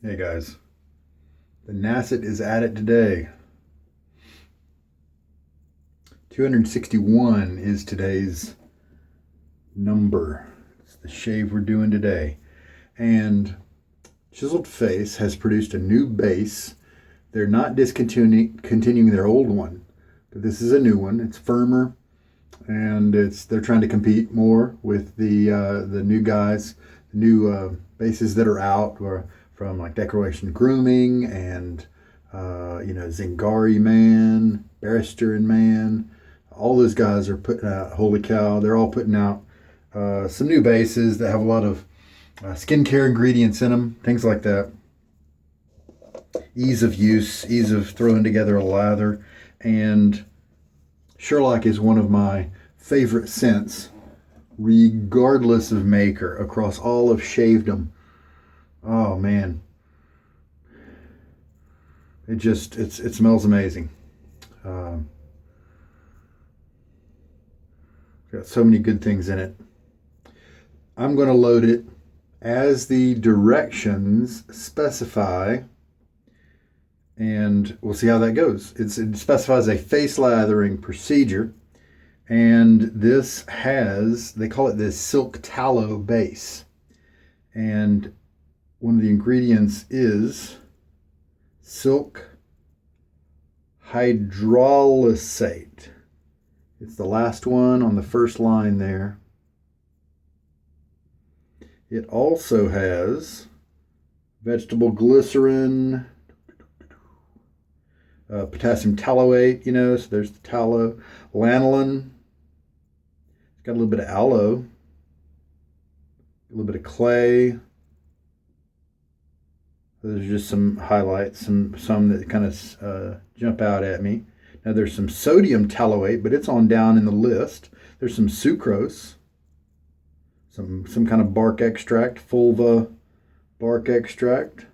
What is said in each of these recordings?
Hey guys, the Nacet is at it today. 261 is today's number. It's the shave we're doing today. And Chiseled Face has produced a new base. They're not continuing their old one, but this is a new one. It's firmer, and they're trying to compete more with the new guys, the new bases that are out, or from like Decoration Grooming and Zingari Man, Barrister and Man. All those guys are putting out. Holy cow! They're all putting out some new bases that have a lot of skincare ingredients in them, things like that. Ease of use, ease of throwing together a lather, and Sherlock is one of my favorite scents, regardless of maker, across all of shavedom. Oh man, it smells amazing. Got so many good things in it. I'm going to load it as the directions specify, and we'll see how that goes. It specifies a face lathering procedure, and this has, they call it this silk tallow base, and one of the ingredients is silk hydrolysate. It's the last one on the first line there. It also has vegetable glycerin, potassium tallowate, so there's the tallow, lanolin. It's got a little bit of aloe, a little bit of clay. Those are just some highlights, some that kind of jump out at me. Now there's some sodium tallowate, but it's on down in the list. There's some sucrose, some kind of bark extract, Velva bark extract.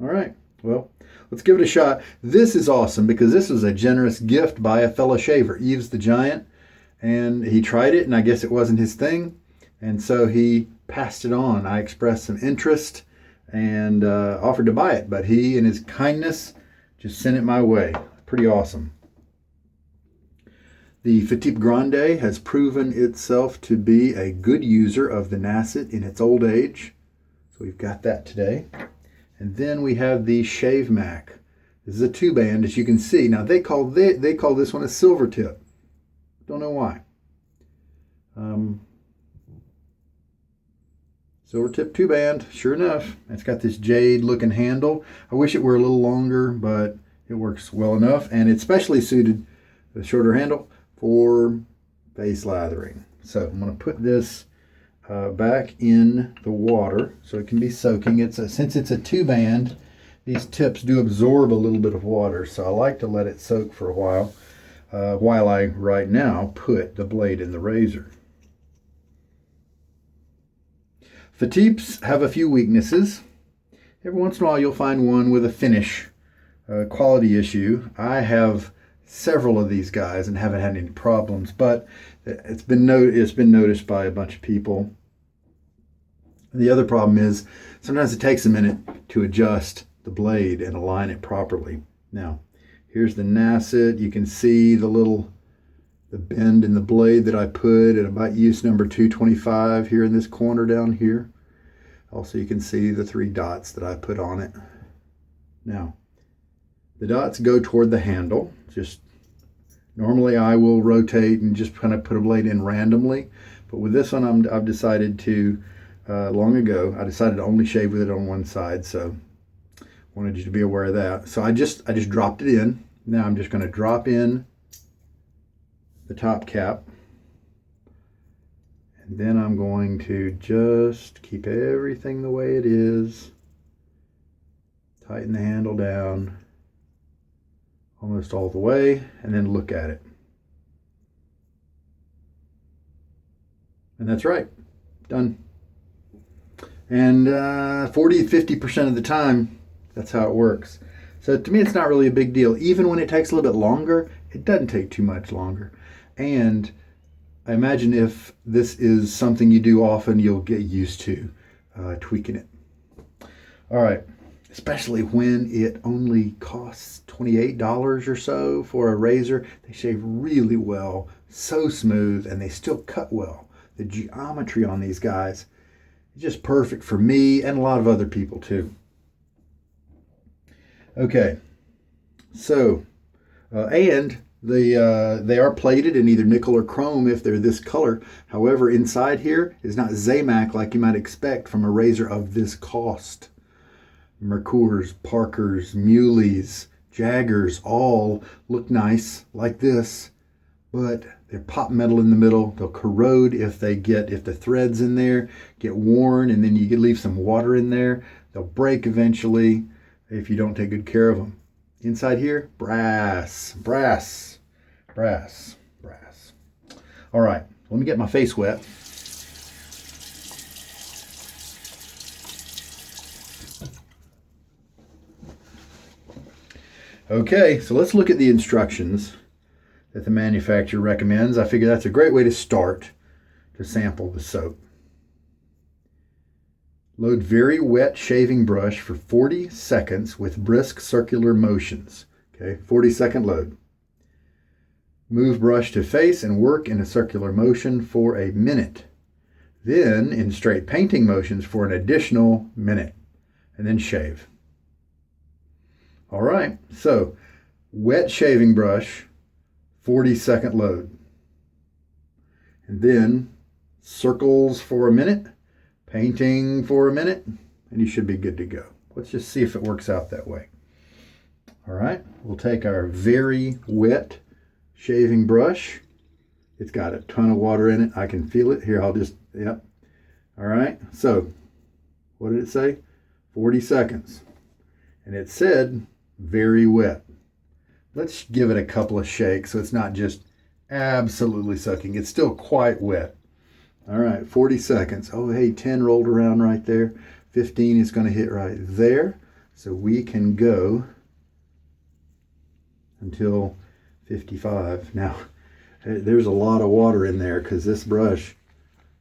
All right, well, let's give it a shot. This is awesome because this was a generous gift by a fellow shaver, Eves the Giant, and he tried it, and I guess it wasn't his thing, and so he passed it on. I expressed some interest and offered to buy it, but he, in his kindness, just sent it my way. Pretty awesome. The Fatip Grande has proven itself to be a good user of the Nacet in its old age, so we've got that today. And then we have the Shavemac. This is a two-band, as you can see. Now they call this one a Silvertip. Don't know why. Silvertip two-band, sure enough. It's got this Jade looking handle. I wish it were a little longer, but it works well enough, and it's specially suited, the shorter handle, for face lathering. So I'm going to put this back in the water so it can be soaking. Since it's a two-band, these tips do absorb a little bit of water, so I like to let it soak for a while I right now put the blade in the razor. Fatips have a few weaknesses. Every once in a while you'll find one with a finish quality issue. I have several of these guys and haven't had any problems, but it's been noticed by a bunch of people. The other problem is sometimes it takes a minute to adjust the blade and align it properly. Now, here's the Nacet. You can see the bend in the blade that I put at about use number 225 here in this corner down here. Also, you can see the 3 dots that I put on it. Now, the dots go toward the handle. Just normally I will rotate and just kind of put a blade in randomly, but with this one I've decided to, long ago, I decided to only shave with it on one side, so wanted you to be aware of that. So I just dropped it in. Now I'm just going to drop in the top cap, and then I'm going to just keep everything the way it is, tighten the handle down almost all the way, and then look at it. And that's right, done. And 40-50% of the time, that's how it works. So to me, it's not really a big deal. Even when it takes a little bit longer, it doesn't take too much longer. And I imagine if this is something you do often, you'll get used to tweaking it. All right, especially when it only costs $28 or so for a razor. They shave really well, so smooth, and they still cut well. The geometry on these guys is just perfect for me and a lot of other people too. Okay, so and they are plated in either nickel or chrome if they're this color. However, inside here is not Shavemac like you might expect from a razor of this cost. Mercurs, Parkers, Muleys, Jaggers all look nice like this, but they're pop metal in the middle. They'll corrode if the threads in there get worn, and then you leave some water in there. They'll break eventually if you don't take good care of them. Inside here, brass. All right, let me get my face wet. Okay, so let's look at the instructions that the manufacturer recommends. I figure that's a great way to start to sample the soap. Load very wet shaving brush for 40 seconds with brisk circular motions. Okay, 40-second load. Move brush to face and work in a circular motion for a minute. Then in straight painting motions for an additional minute. And then shave. All right, so wet shaving brush, 40-second load. And then circles for a minute, painting for a minute, and you should be good to go. Let's just see if it works out that way. All right, we'll take our very wet shaving brush. It's got a ton of water in it. I can feel it. Here, yep. All right, so what did it say? 40 seconds. And it said very wet. Let's give it a couple of shakes so it's not just absolutely soaking. It's still quite wet. All right, 40 seconds. Oh, hey, 10 rolled around right there. 15 is going to hit right there. So we can go until 55. Now, there's a lot of water in there because this brush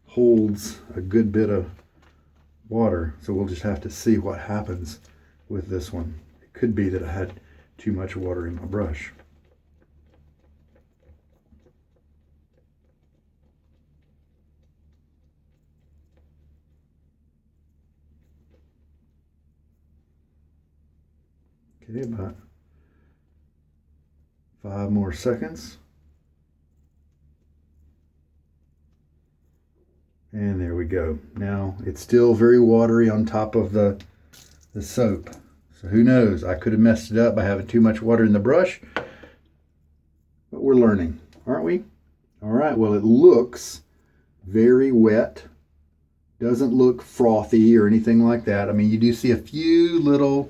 holds a good bit of water. So we'll just have to see what happens with this one. It could be that I had too much water in my brush. Okay, about 5 more seconds. And there we go. Now, it's still very watery on top of the soap. So who knows? I could have messed it up by having too much water in the brush. But we're learning, aren't we? All right, well, it looks very wet. Doesn't look frothy or anything like that. I mean, you do see a few little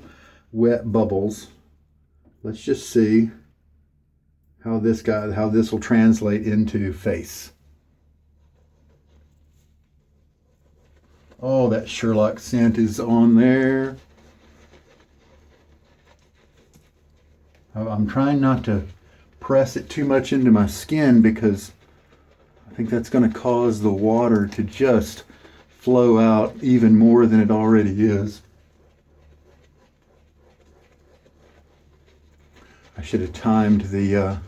wet bubbles. Let's just see how this will translate into face. Oh, that Sherlock scent is on there. I'm trying not to press it too much into my skin because I think that's going to cause the water to just flow out even more than it already is. I should have timed the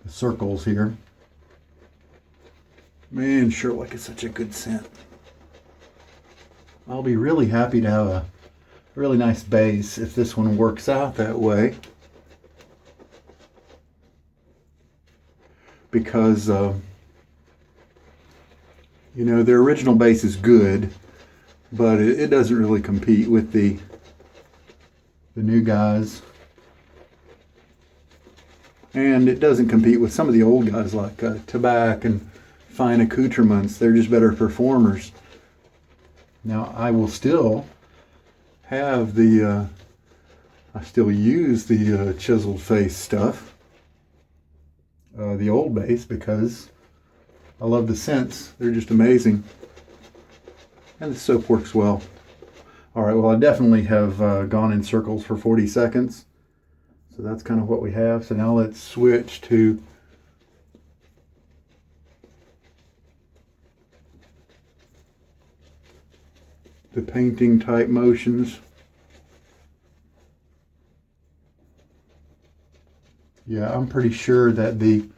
circles here. Man, Sherlock is such a good scent. I'll be really happy to have a really nice base if this one works out that way. Because, you know, their original base is good, but it doesn't really compete with the new guys. And it doesn't compete with some of the old guys like Tobacco and Fine Accoutrements. They're just better performers. Now, I will still have I still use the chiseled face stuff, the old base, because I love the scents. They're just amazing. And the soap works well. All right, well, I definitely have gone in circles for 40 seconds. So that's kind of what we have. So now let's switch to the painting type motions. Yeah, I'm pretty sure that the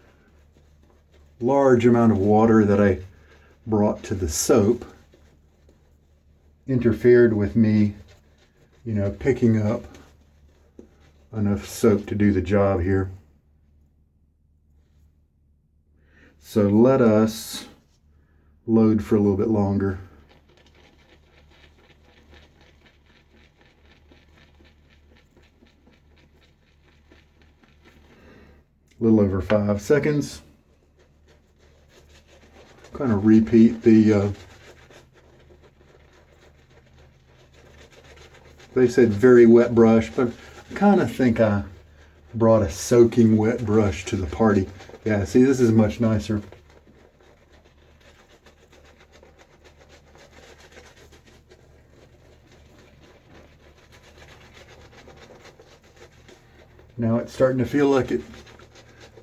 large amount of water that I brought to the soap interfered with me, picking up enough soap to do the job here. So let us load for a little bit longer. A little over 5 seconds. Kind of repeat the they said very wet brush, but I kind of think I brought a soaking wet brush to the party. Yeah, see, this is much nicer. Now it's starting to feel like it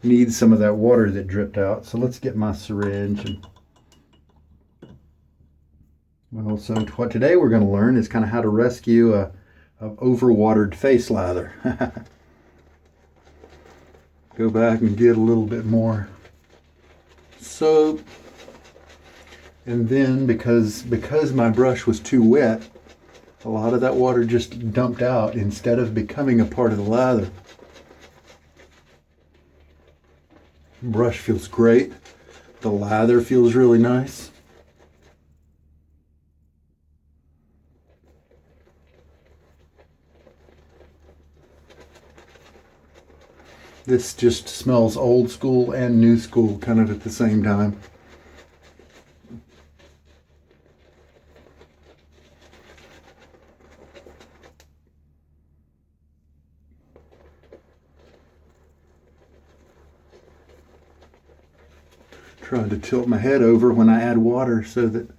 needs some of that water that dripped out. So let's get my syringe. Well, so what today we're going to learn is kind of how to rescue a overwatered face lather. Go back and get a little bit more soap. And then because my brush was too wet, a lot of that water just dumped out instead of becoming a part of the lather. Brush feels great. The lather feels really nice. This just smells old school and new school kind of at the same time. Trying to tilt my head over when I add water so that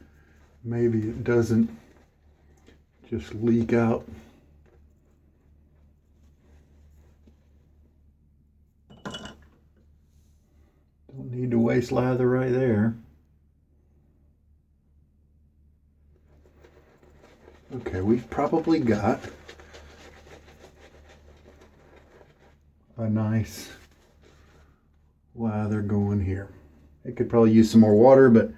maybe it doesn't just leak out. Don't need to waste lather right there. Okay, we've probably got a nice lather going here. It could probably use some more water, but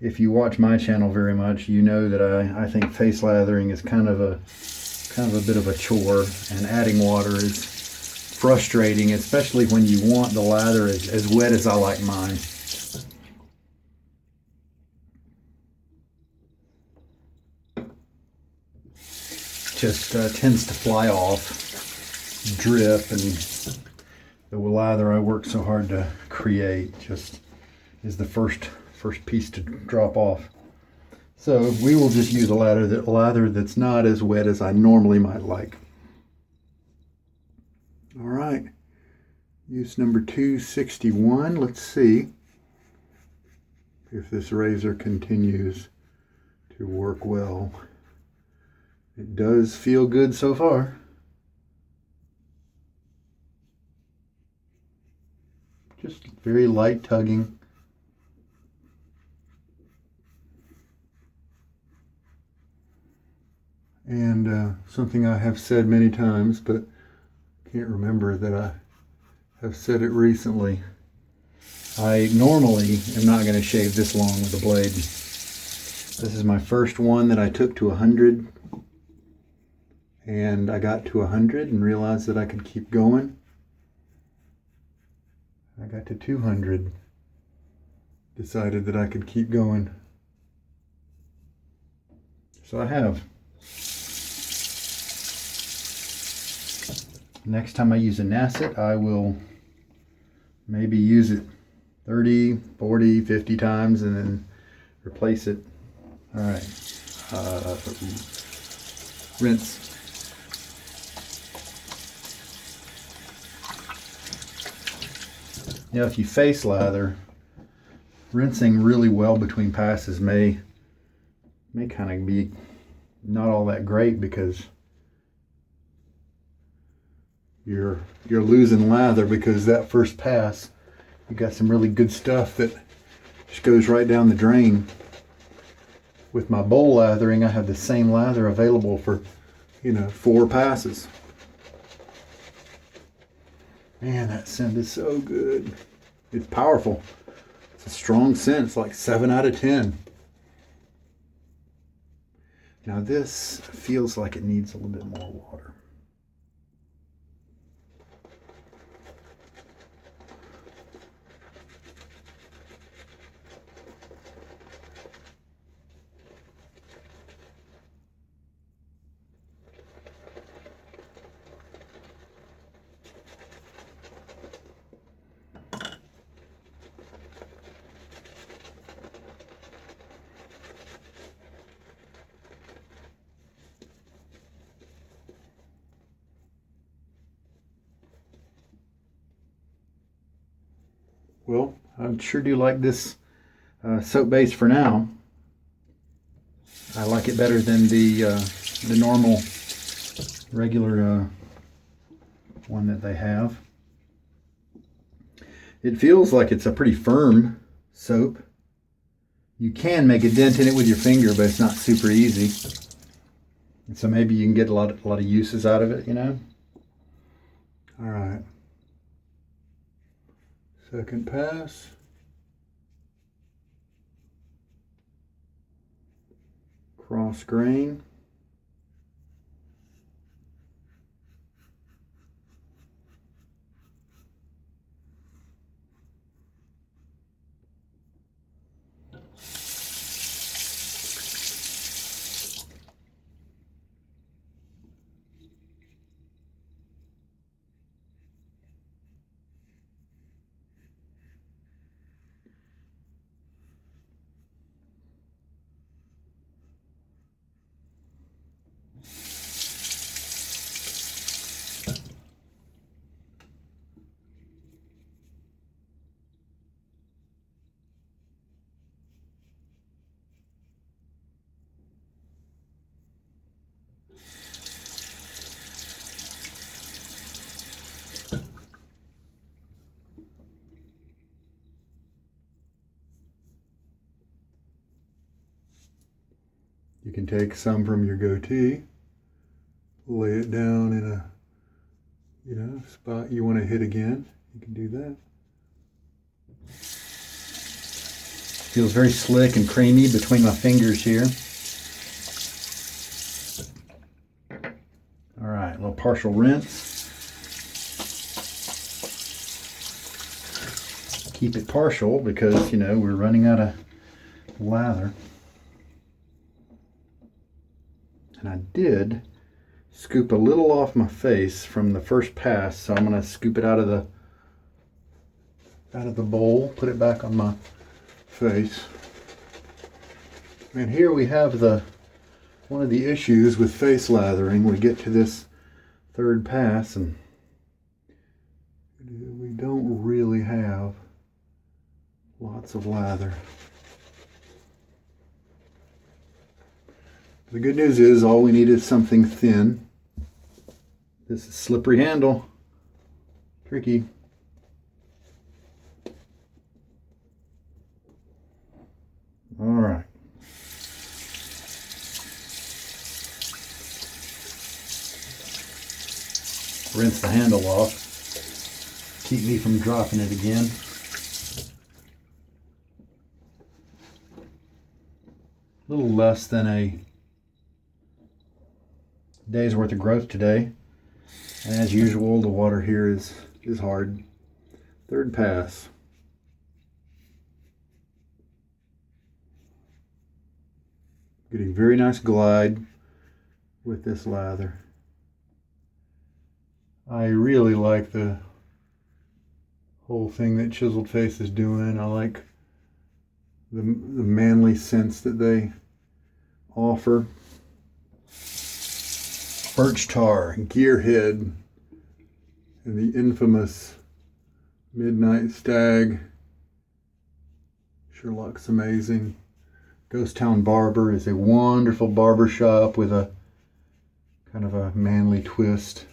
if you watch my channel very much, you know that I think face lathering is kind of a bit of a chore, and adding water is frustrating, especially when you want the lather as wet as I like mine. Just tends to fly off, drip, and the lather I worked so hard to create just is the first piece to drop off. So we will just use a lather that's not as wet as I normally might like. All right, use number 261. Let's see if this razor continues to work well. It does feel good so far. Just very light tugging. And something I have said many times, but can't remember that I have said it recently. I normally am not going to shave this long with a blade. This is my first one that I took to 100. And I got to 100 and realized that I could keep going. I got to 200. Decided that I could keep going. So I have. Next time I use a Nacet, I will maybe use it 30, 40, 50 times and then replace it. All right. Rinse. Now, if you face lather, rinsing really well between passes may kind of be not all that great, because you're losing lather, because that first pass you got some really good stuff that just goes right down the drain. with my bowl lathering, I have the same lather available for, 4 passes. Man, that scent is so good. It's powerful. It's a strong scent. It's like 7 out of 10. Now this feels like it needs a little bit more water. Well, I sure do like this soap base for now. I like it better than the normal, regular one that they have. It feels like it's a pretty firm soap. You can make a dent in it with your finger, but it's not super easy. And so maybe you can get a lot of uses out of it, All right. Second pass. Cross grain. You can take some from your goatee, lay it down in a, spot you want to hit again. You can do that. Feels very slick and creamy between my fingers here. All right, a little partial rinse. Keep it partial because, we're running out of lather. And I did scoop a little off my face from the first pass, so I'm going to scoop it out of the bowl, put it back on my face. And here we have one of the issues with face lathering. We get to this third pass and we don't really have lots of lather. The good news is all we need is something thin. This is slippery handle. Tricky. All right. Rinse the handle off. Keep me from dropping it again. A little less than a day's worth of growth today. And as usual, the water here is hard. Third pass. Getting very nice glide with this lather. I really like the whole thing that Chiseled Face is doing. I like the manly scents that they offer. Birch tar, gearhead, and the infamous Midnight Stag. Sherlock's amazing. Ghost Town Barber is a wonderful barber shop with a kind of a manly twist.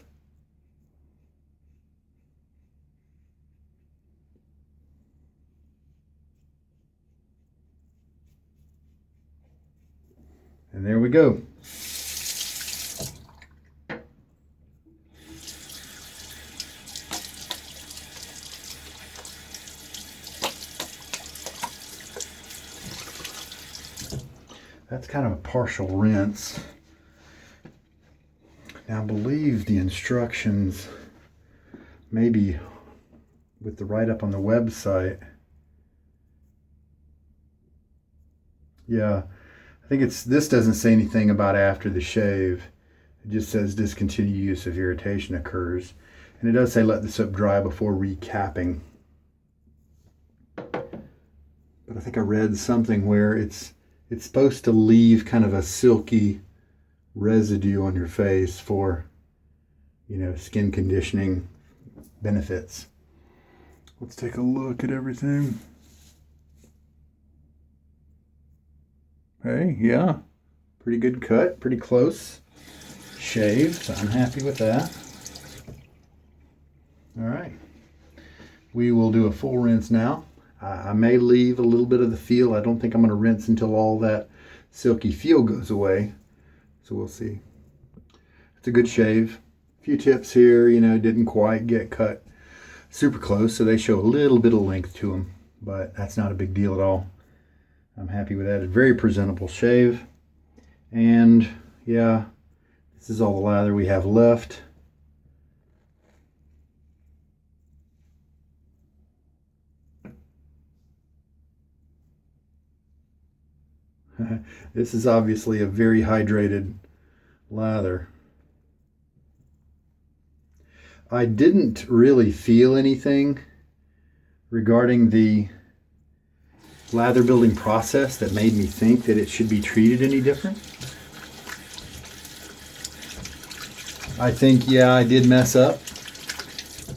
And there we go. That's kind of a partial rinse. Now, I believe the instructions, maybe with the write-up on the website, yeah, I think this doesn't say anything about after the shave. It just says discontinue use if irritation occurs. And it does say let the soap dry before recapping. But I think I read something where it's supposed to leave kind of a silky residue on your face for, you know, skin conditioning benefits. Let's take a look at everything. Hey, yeah, pretty good cut, pretty close shave, so I'm happy with that. All right, we will do a full rinse now. I may leave a little bit of the feel. I don't think I'm going to rinse until all that silky feel goes away, so we'll see. It's a good shave. A few tips here, you know, didn't quite get cut super close, so they show a little bit of length to them, but that's not a big deal at all. I'm happy with that. A very presentable shave. And yeah, this is all the lather we have left. This is obviously a very hydrated lather. I didn't really feel anything regarding the lather building process that made me think that it should be treated any different. I think, yeah, I did mess up.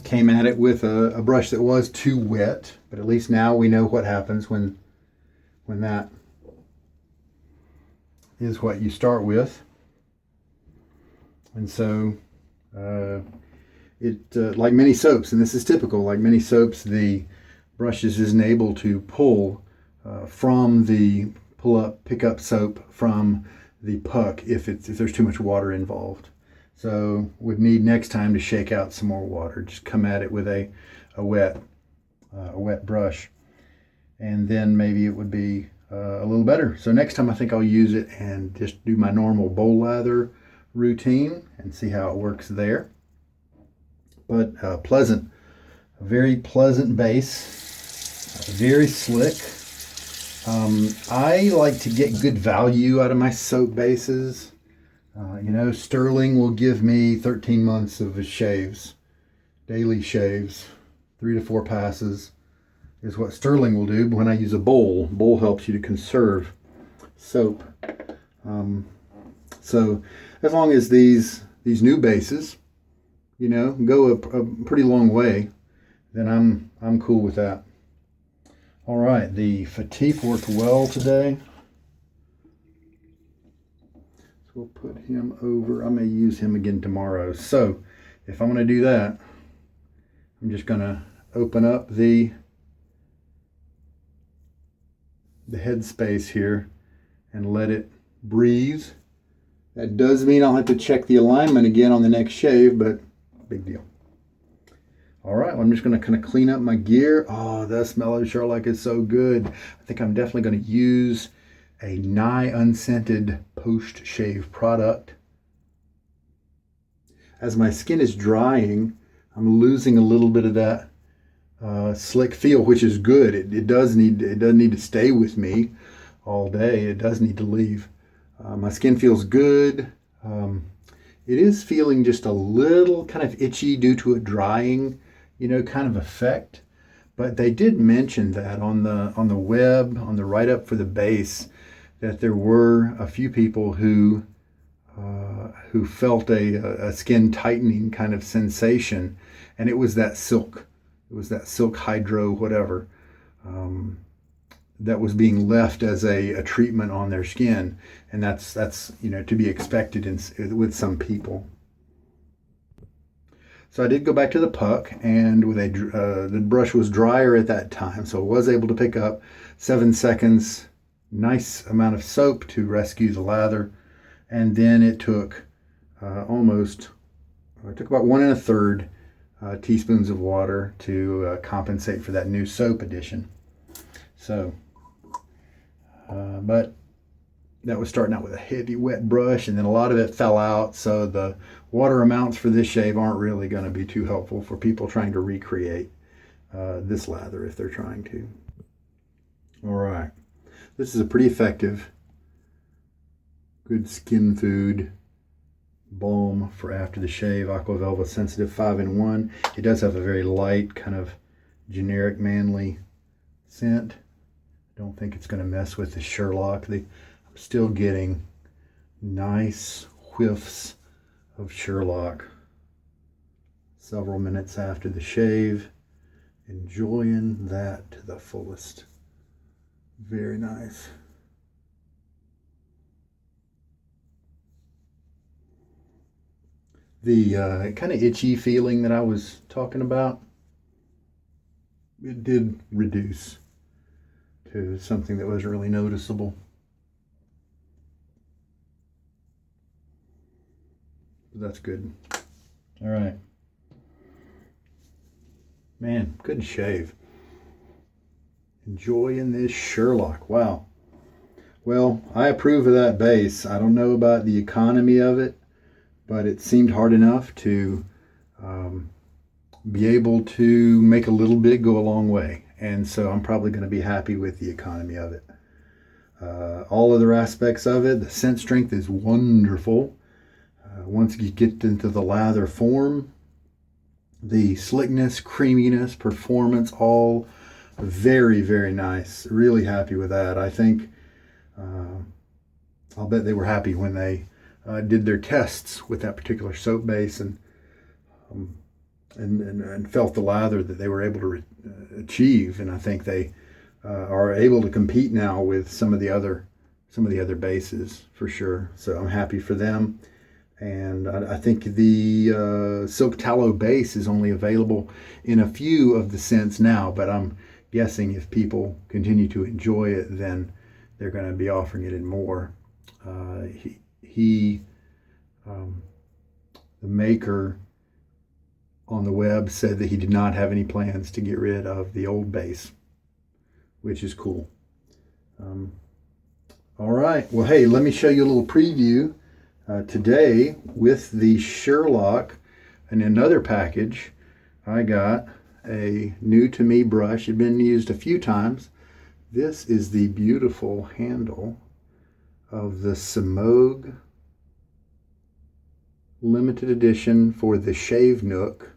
Came at it with a brush that was too wet, but at least now we know what happens when that is what you start with. And so like many soaps, and this is typical, like many soaps, the brushes isn't able to pull from the pick up soap from the puck if there's too much water involved. So would need next time to shake out some more water. Just come at it with a wet brush, and then maybe it would be a little better. So next time I think I'll use it and just do my normal bowl lather routine and see how it works there. But pleasant, a very pleasant base, very slick. I like to get good value out of my soap bases. You know, Sterling will give me 13 months of shaves, daily shaves, 3 to 4 passes is what Sterling will do. But when I use a bowl helps you to conserve soap. So as long as these new bases, you know, go a pretty long way, then I'm cool with that. All right, the Fatip worked well today. So we'll put him over. I may use him again tomorrow. So if I'm going to do that, I'm just going to open up the head space here and let it breathe. That does mean I'll have to check the alignment again on the next shave, but big deal. All right, well, I'm just going to kind of clean up my gear. Oh, the smell of Sherlock is so good. I think I'm definitely going to use a nigh unscented post-shave product. As my skin is drying, I'm losing a little bit of that slick feel, which is good. It doesn't need to stay with me all day. It does need to leave. My skin feels good. It is feeling just a little kind of itchy due to a drying, you know, kind of effect. But they did mention that on the web, on the write-up for the base, that there were a few people who felt a skin tightening kind of sensation, and it was that silk. It was that silk hydro whatever that was being left as a treatment on their skin, and that's you know, to be expected with some people. So I did go back to the puck, and with the brush was drier at that time, so I was able to pick up 7 seconds nice amount of soap to rescue the lather, and then it took it took about 1 1/3 teaspoons of water to compensate for that new soap addition. So, but that was starting out with a heavy wet brush, and then a lot of it fell out, so the water amounts for this shave aren't really going to be too helpful for people trying to recreate this lather if they're trying to. All right, this is a pretty effective, good skin food balm for after the shave. Aqua Velva Sensitive 5-in-1. It does have a very light, kind of generic manly scent. Don't think it's going to mess with the Sherlock. I'm still getting nice whiffs of Sherlock several minutes after the shave. Enjoying that to the fullest. Very nice. The kind of itchy feeling that I was talking about, it did reduce to something that wasn't really noticeable. That's good. All right. Man, couldn't shave. Enjoying this Sherlock. Wow. Well, I approve of that base. I don't know about the economy of it, but it seemed hard enough to be able to make a little bit go a long way. And so I'm probably going to be happy with the economy of it. All other aspects of it, the scent strength is wonderful. Once you get into the lather form, the slickness, creaminess, performance, all very, very nice. Really happy with that. I think I'll bet they were happy when they did their tests with that particular soap base and felt the lather that they were able to achieve. And I think they are able to compete now with some of the other bases for sure. So I'm happy for them. And I think the Silk Tallow base is only available in a few of the scents now, but I'm guessing if people continue to enjoy it, then they're going to be offering it in more. The maker on the web said that he did not have any plans to get rid of the old base, which is cool. All right. Well, hey, let me show you a little preview today with the Sherlock. In another package, I got a new to me brush. It had been used a few times. This is the beautiful handle of the Smogue limited edition for the Shave Nook.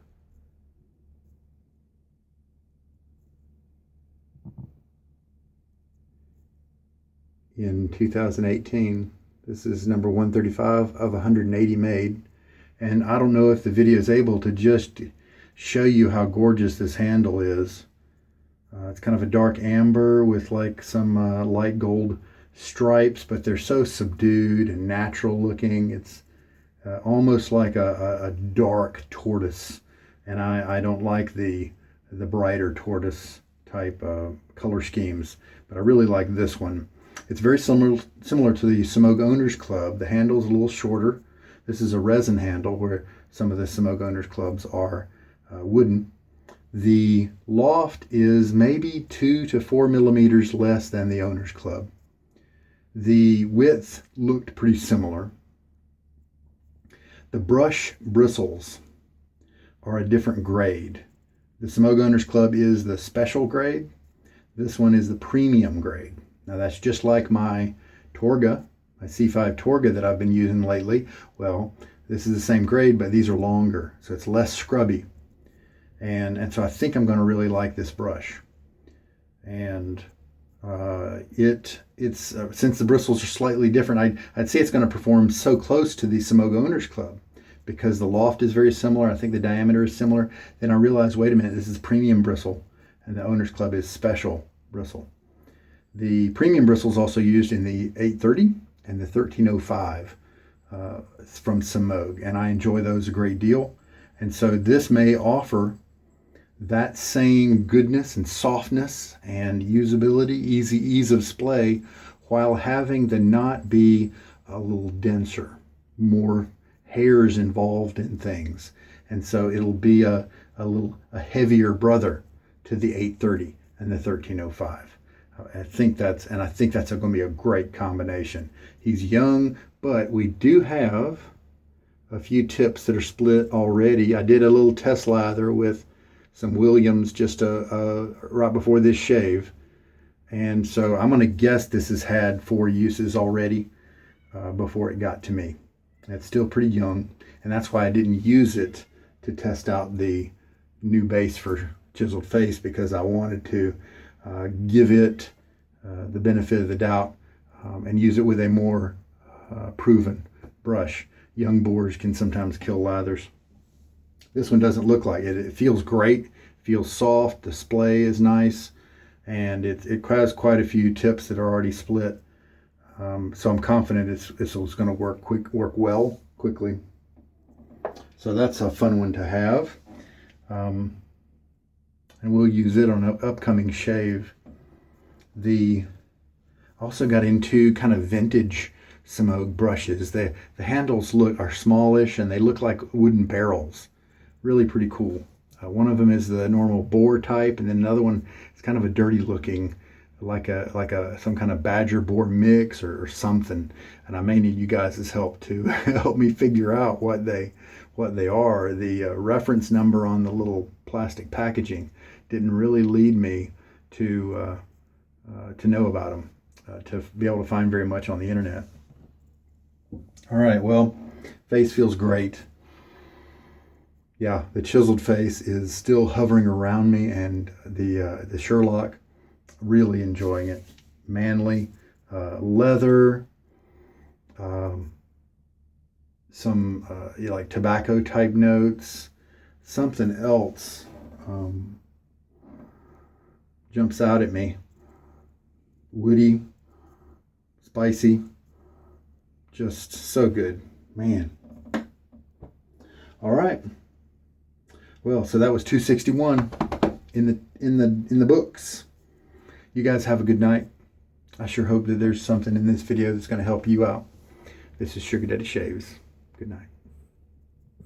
In 2018. This is number 135 of 180 made. And I don't know if the video is able to just show you how gorgeous this handle is. It's kind of a dark amber with like some light gold stripes, but they're so subdued and natural looking. It's almost like a dark tortoise. And I don't like the brighter tortoise type color schemes, but I really like this one. It's very similar to the Smogue Owners Club. The handle's a little shorter. This is a resin handle where some of the Smogue Owners Clubs are wooden. The loft is maybe 2 to 4 millimeters less than the Owners Club. The width looked pretty similar. The brush bristles are a different grade. The Smogue Owners Club is the special grade. This one is the premium grade. Now that's just like my Torga, my C5 Torga that I've been using lately. Well, this is the same grade, but these are longer, so it's less scrubby. And so I think I'm going to really like this brush. And it's since the bristles are slightly different, I'd say it's going to perform so close to the Smogue Owners Club because the loft is very similar. I think the diameter is similar. Then I realized, wait a minute, this is premium bristle, and the Owners Club is special bristle. The premium bristle is also used in the 830 and the 1305 from Smogue, and I enjoy those a great deal. And so this may offer that same goodness and softness and usability, ease of splay, while having the knot be a little denser, more hairs involved in things. And so it'll be a heavier brother to the 830 and the 1305. I think that's going to be a great combination. He's young, but we do have a few tips that are split already. I did a little test lather with some Williams just right before this shave. And so I'm going to guess this has had 4 uses already before it got to me. It's still pretty young, and that's why I didn't use it to test out the new base for Chiseled Face, because I wanted to give it the benefit of the doubt and use it with a more proven brush. Young bores can sometimes kill lathers. This one doesn't look like it. It feels great, feels soft, display is nice, and it has quite a few tips that are already split. So I'm confident it's going to work well quickly. So that's a fun one to have. And we'll use it on an upcoming shave. Also got into kind of vintage Smoke brushes. The handles are smallish and they look like wooden barrels. Really pretty cool. One of them is the normal bore type, and then another one is kind of a dirty looking, like some kind of badger bore mix or something. And I may need you guys' help to help me figure out what they are. The reference number on the little plastic packaging didn't really lead me to know about them, to be able to find very much on the internet. All right, well, face feels great. Yeah, the Chiseled Face is still hovering around me, and the Sherlock, really enjoying it. Manly, leather, some like tobacco type notes. Something else jumps out at me. Woody, spicy, just so good, man. All right. Well, so that was 261 in the books. You guys have a good night. I sure hope that there's something in this video that's going to help you out. This is Sugar Daddy Shaves. Good night.